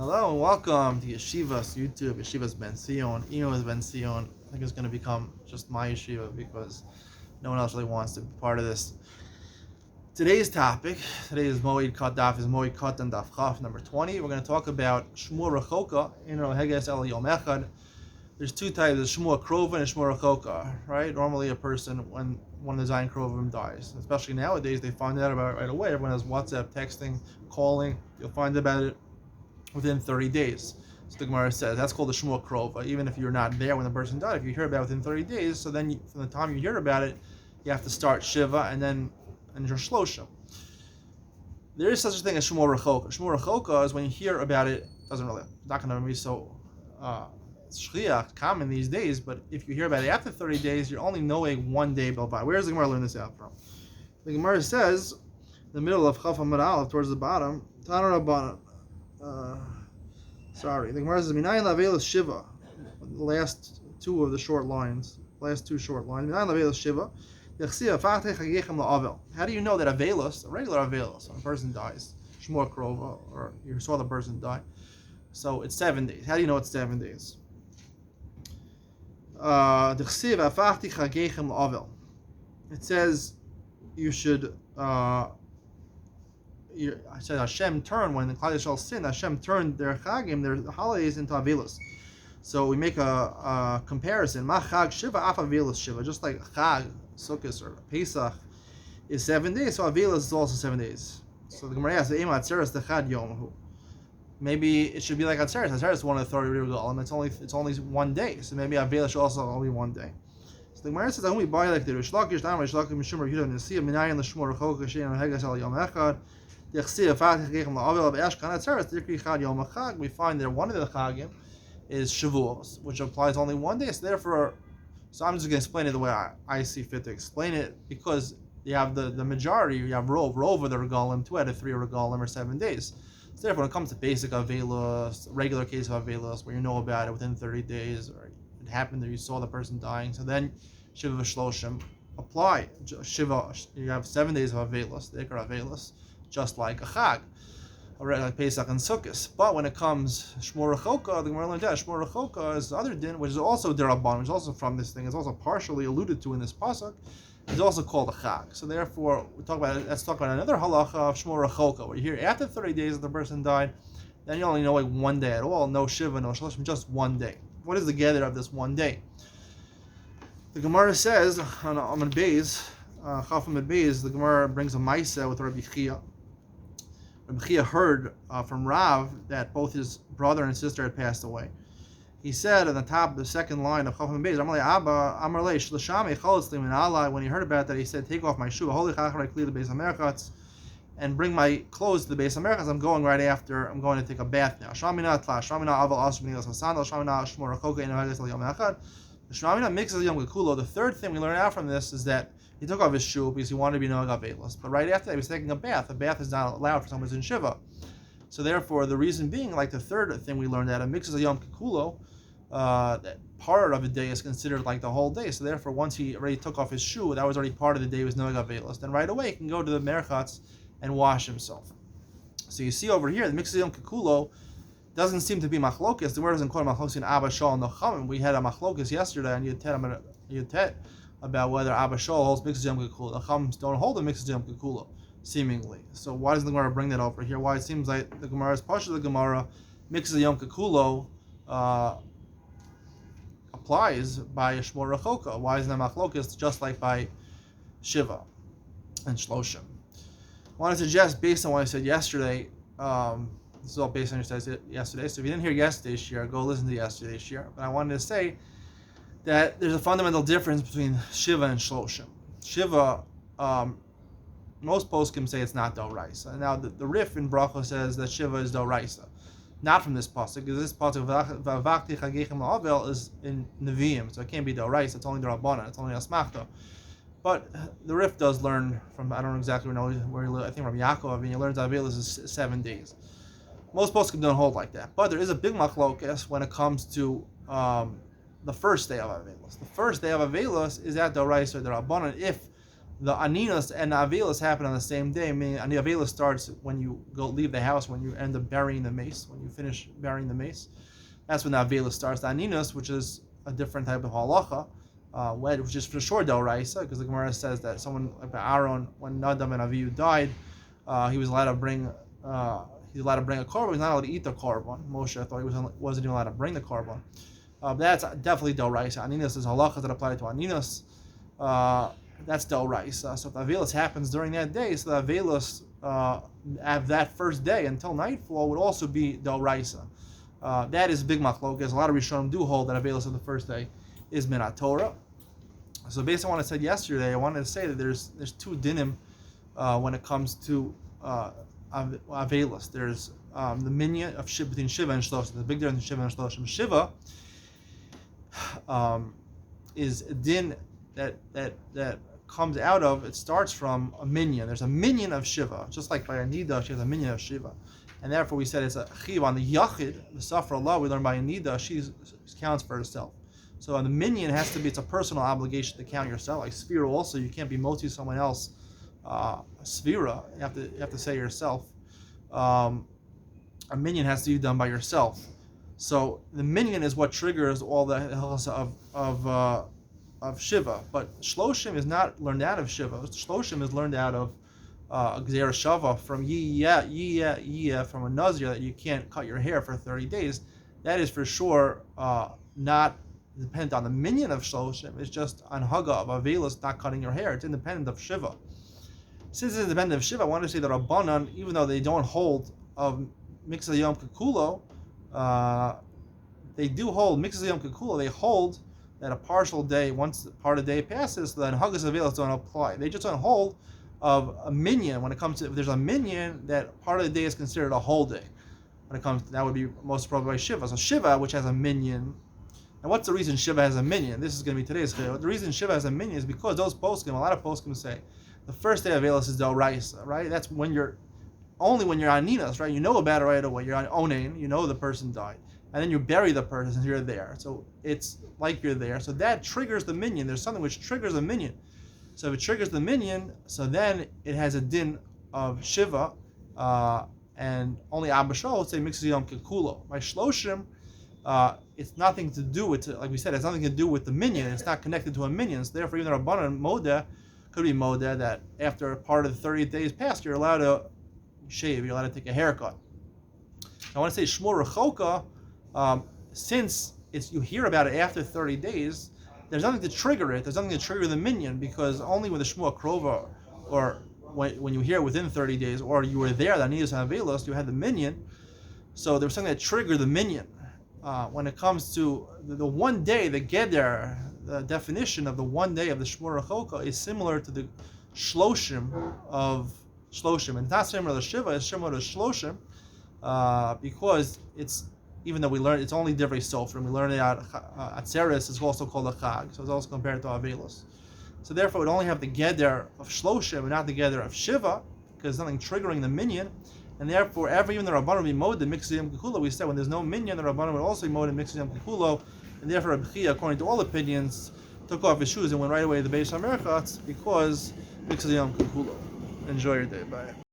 Hello and welcome to Yeshiva's YouTube, Yeshiva's Benzion. Iyun is Benzion. I think it's going to become just my yeshiva because no one else really wants to be part of this. Today's topic, today's Moed Katan, is Moed Katan Daf Chaf number 20. We're going to talk about Shmuah Rachokah in Naheged. There's two types, there's Shmuah Krova and Shmuah Rachokah, right? Normally a person, when one of the Zion Krovim dies, especially nowadays, they find out about it right away. Everyone has WhatsApp, texting, calling. You'll find about it within 30 days. So the Gemara says that's called the Shmuah Krova. Even if you're not there when the person died, if you hear about it within 30 days, so then from the time you hear about it, you have to start Shiva and then your Shloshim. There is such a thing as Shmuah Rachokah. Shmuah Rachokah is when you hear about it, not going to be so shchiach, common these days, but if you hear about it after 30 days, you're only knowing one day Belvad. Where does the Gemara learn this out from? The Gemara says, in the middle of Chaf Amud Aleph, towards the bottom, Tana Rabbanan. The Gemara says, Minayin Lavelis Shiva, the last two short lines. Minayin Lavelis Shiva. How do you know that Avelis, a regular Avelis, when a person dies, Shmuah Krova, or you saw the person die, so it's 7 days. How do you know it's 7 days? It says you should. I said Hashem turned when the Klal Yisrael sinned. Hashem turned their chagim, their holidays, into avilos. So we make a comparison. Ma chag shiva af avilos shiva. Just like chag, Sukkot, or Pesach is 7 days, so avilos is also 7 days. So the Gemara asks, "Ema atzeres dechad yomahu." Maybe it should be like atzeres. Atzeres is one of the 30 regalim. It's only 1 day. So maybe avilos should also only 1 day. So the Gemara says, "I won't be by like the Rish Lakish, Dam Rish Lakish, Mishum Yehuda Nesiya Minayin l'Shmuah Rachokah Shein Hegas Al Yom Echad." We find that one of the chagim is Shavuos, which applies only 1 day. So therefore, I'm just going to explain it the way I see fit to explain it, because you have the majority, you have rove of the regalim, 2 out of 3 regalim are 7 days. So therefore, when it comes to basic avelos, regular case of avelos, where you know about it within 30 days, or it happened that you saw the person dying, so then Shiva Shloshim apply. Shiva, you have 7 days of avelos, the Ikar avelos, just like a chag, like Pesach and Sukkot. But when it comes Shmuah Rachokah, the Gemara learned that Shmuah Rachokah is the other din, which is also derabban, which is also from this thing. It's also partially alluded to in this pasuk. It's also called a chag. So therefore, let's talk about another halacha of Shmuah Rachokah, where you hear after 30 days that the person died, then you only know like 1 day at all, no shiva, no shloshim, just 1 day. What is the gather of this 1 day? The Gemara says on Amud Beis, Chaf Amud Beis, the Gemara brings a ma'aseh with Rabbi Chia. Rabbi Chia heard from Rav that both his brother and sister had passed away. He said at the top of the second line of Chaf Amud Beis, Amalei Abba, Amalei Shlashami Cholitzli Min Allah. When he heard about that, he said, "Take off my shoe, holy chacharei kli the Beis Hamerchatz, and bring my clothes to the Beis Hamerchatz. I'm going right after. I'm going to take a bath now." Shramina Tla, Shramina Aval Asr B'Nilas Hasandal, Shramina Shmuah Rachokah Eina Hegas Al Yom Echad. Shramina mixes Yom Kekulo. The third thing we learn out from this is that he took off his shoe because he wanted to be Nohaged Avelos. But right after that, he was taking a bath. A bath is not allowed for someone who's in Shiva. So therefore, the reason being, like the third thing we learned out, it mixes a Yom Kekulo. That part of the day is considered like the whole day. So therefore, once he already took off his shoe, that was already part of the day, he was Nohaged Avelos. Then right away, he can go to the Merchatz and wash himself. So you see over here, the mixes Yom Kekulo doesn't seem to be machlokes. The word doesn't call machlokes in Abba Shol and Nochamim. We had a machlokes yesterday on Yutet about whether Abba Shol holds mixes Yom Kekulo. The Chums don't hold the mixes Yom Kekulo, seemingly. So why doesn't the Gemara bring that over here? Why it seems like the Gemara is partial the Gemara mixes Yom Kekulo applies by Shmuah Rachokah. Why isn't that machlokes just like by Shiva and Shloshim? I want to suggest, based on what I said yesterday, this is all based on what I said yesterday. So if you didn't hear yesterday's shir, go listen to yesterday's shir. But I wanted to say that there's a fundamental difference between Shiva and Shloshim. Shiva, most poskim say it's not Doraisa. Now the Rif in Bracha says that Shiva is Doraisa. Not from this pasuk, because this pasuk Vavakti Chagechem La'avel is in Nevi'im, so it can't be Doraisa. It's only D'Rabbanan. It's only Asmachta. But the Rif does learn from, I don't exactly know where he lives, I think from Yaakov, and he learns Avelis is 7 days. Most poskim don't hold like that. But there is a big machlokes when it comes to the first day of Avelos. The first day of Avelos is at Doraisa or D'Rabbanan if the aninos and the avelos happen on the same day. Meaning, the avelos starts when you leave the house, when you end up burying the mace, when you finish burying the mace. That's when the avelos starts. The aninos, which is a different type of halacha, which is for sure d'oraisa, because the Gemara says that someone like Aaron, when Nadab and Avihu died, he was allowed to bring a korban. He's not allowed to eat the korban. Moshe thought he wasn't even allowed to bring the korban. That's definitely d'oraisa. Aninos is halachas that apply to aninos. That's d'oraisa. So if the avelos happens during that day, so the avelos have that first day until nightfall would also be d'oraisa. That is big machlokas. A lot of Rishonim do hold that avelos of the first day is minat Torah. So based on what I said yesterday, I wanted to say that there's two dinim when it comes to avelos. There's the minyan of Shiva, between Shiva and Shloshim. The big difference between Shiva and Shloshim. Shiva is a din that comes out of, it starts from a minyan. There's a minyan of Shiva, just like by Anida, she has a minyan of Shiva. And therefore we said it's a chiv on the yachid, the suffer Allah, we learn by Anida, she counts for herself. So on the minyan has to be, it's a personal obligation to count yourself. Like Sphira also, you can't be moti someone else. Sphira, you have to say yourself. A minyan has to be done by yourself. So the minyan is what triggers all the hilchos of Shiva. But Shloshim is not learned out of Shiva. Shloshim is learned out of Gzeira Shava from Yiyah, from a Nazir, that you can't cut your hair for 30 days. That is for sure not dependent on the minyan of Shloshim. It's just on Haga of Avelis not cutting your hair. It's independent of Shiva. Since it's independent of Shiva, I want to say that Rabbanan, even though they don't hold of Mixas Yom Kekulo, they do hold Mixas Yom Kekulo. They hold that a partial day, once part of the day passes, so then Hagas Avelis don't apply. They just don't hold of a minyan when it comes to, if there's a minyan, that part of the day is considered a whole day. When it comes to, that would be most probably by Shiva. So Shiva, which has a minyan, and what's the reason Shiva has a minyan? This is going to be today's chiyuv. The reason Shiva has a minyan is because those poskim, a lot of poskim say, the first day of Avelis is d'oraisa, right? That's when only when you're on Ninas, right? You know about it right away. You're on Onain, you know the person died. And then you bury the person and you're there. So it's like you're there. So that triggers the minyan. There's something which triggers the minyan. So if it triggers the minyan, so then it has a din of Shiva, and only Abba Shal would say Mixas Yom Kekulo. By Shloshim, it's nothing to do with, like we said, it's nothing to do with the minyan. It's not connected to a minyan. So therefore, even the Rabbanan Moed could be Moed that after part of the 30 days passed, you're allowed to shave, you're allowed to take a haircut. I want to say Shmuel Rachokah, since you hear about it after 30 days, there's nothing to trigger it. There's nothing to trigger the minyan, because only with the Shmuel Krova, or when you hear within 30 days, or you were there, the Anidas and Avelos, you had the minyan. So there was something that triggered the minyan. When it comes to the one day, the Geder, the definition of the one day of the Shmuel Rachokah is similar to the Shloshim of Shloshim. And it's not similar to Shiva, it's similar to Shloshim, because it's, even though we learn, it's only divrei sofer. We learn it at Atzeres, it's also called a Chag, so it's also compared to Avelos. So therefore, it would only have the Geder of Shloshim and not the Geder of Shiva, because there's nothing triggering the minyan. And therefore, even the Rabbanan would be Moed, the Mixas Yom Kekulo. We said when there's no minyan, the Rabbanan would also be Moed, the Mixas Yom Kekulo. And therefore, Rabbi Chia, according to all opinions, took off his shoes and went right away to the Beis HaMerchatz because Mixas Yom Kekulo. Enjoy your day. Bye.